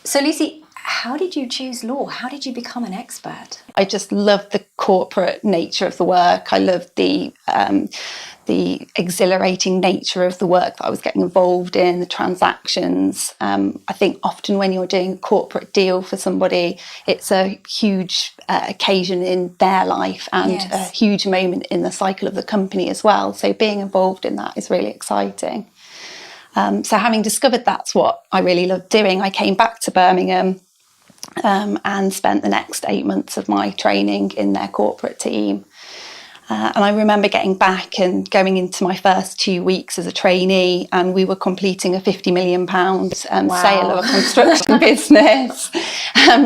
So Lucy, how did you choose law? How did you become an expert? I just loved the corporate nature of the work. I loved the exhilarating nature of the work that I was getting involved in, the transactions. I think often when you're doing a corporate deal for somebody, it's a huge occasion in their life and a huge moment in the cycle of the company as well. So being involved in that is really exciting. So having discovered that's what I really loved doing, I came back to Birmingham and spent the next 8 months of my training in their corporate team. And I remember getting back and going into my first 2 weeks as a trainee, and we were completing a £50 million sale of a construction business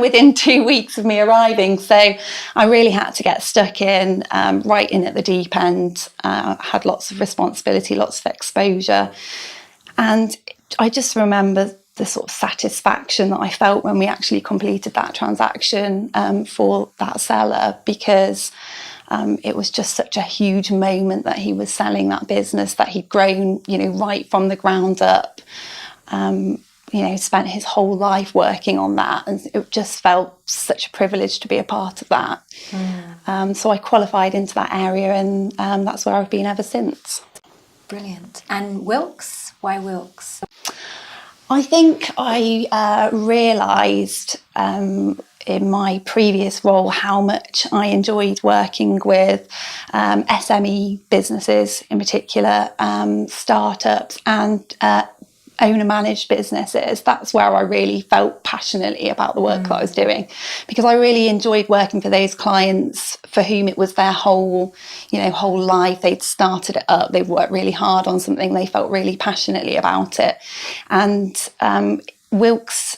within 2 weeks of me arriving. So I really had to get stuck in, right in at the deep end. Had lots of responsibility, lots of exposure. And I just remember the sort of satisfaction that I felt when we actually completed that transaction for that seller, because it was just such a huge moment that he was selling that business that he'd grown, right from the ground up. Spent his whole life working on that, and it just felt such a privilege to be a part of that. So I qualified into that area, and that's where I've been ever since. Brilliant. And Wilks? Why Wilks? I think I realised in my previous role how much I enjoyed working with SME businesses in particular, startups and owner-managed businesses. That's where I really felt passionately about the work that I was doing, because I really enjoyed working for those clients for whom it was their whole life. They'd started it up, they'd worked really hard on something, they felt really passionately about it. And Wilks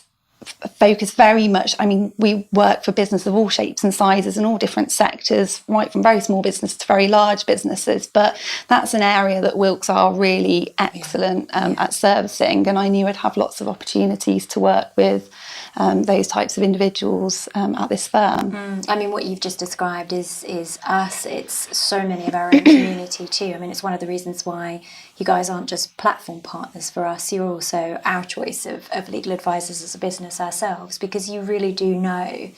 focus very much, we work for business of all shapes and sizes and all different sectors, right from very small business to very large businesses, but that's an area that Wilks are really excellent at servicing, and I knew I'd have lots of opportunities to work with those types of individuals at this firm. What you've just described is us. It's so many of our own community too. It's one of the reasons why you guys aren't just platform partners for us. You're also our choice of legal advisors as a business ourselves, because you really do know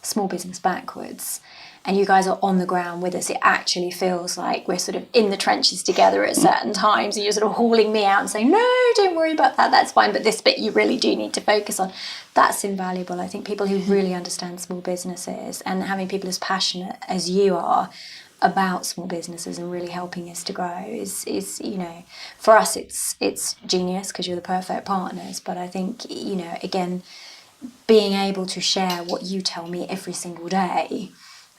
small business backwards. And you guys are on the ground with us. It actually feels like we're sort of in the trenches together at certain times, and you're sort of hauling me out and saying, no, don't worry about that, that's fine, but this bit you really do need to focus on. That's invaluable. I think people who really understand small businesses, and having people as passionate as you are about small businesses and really helping us to grow is for us it's genius, because you're the perfect partners. But I think, again, being able to share what you tell me every single day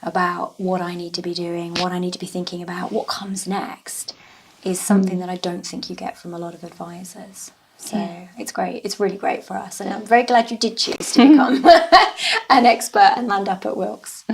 about what I need to be doing, what I need to be thinking about, what comes next, is something that I don't think you get from a lot of advisors. So it's great. It's really great for us. And I'm very glad you did choose to become an expert and land up at Wilks.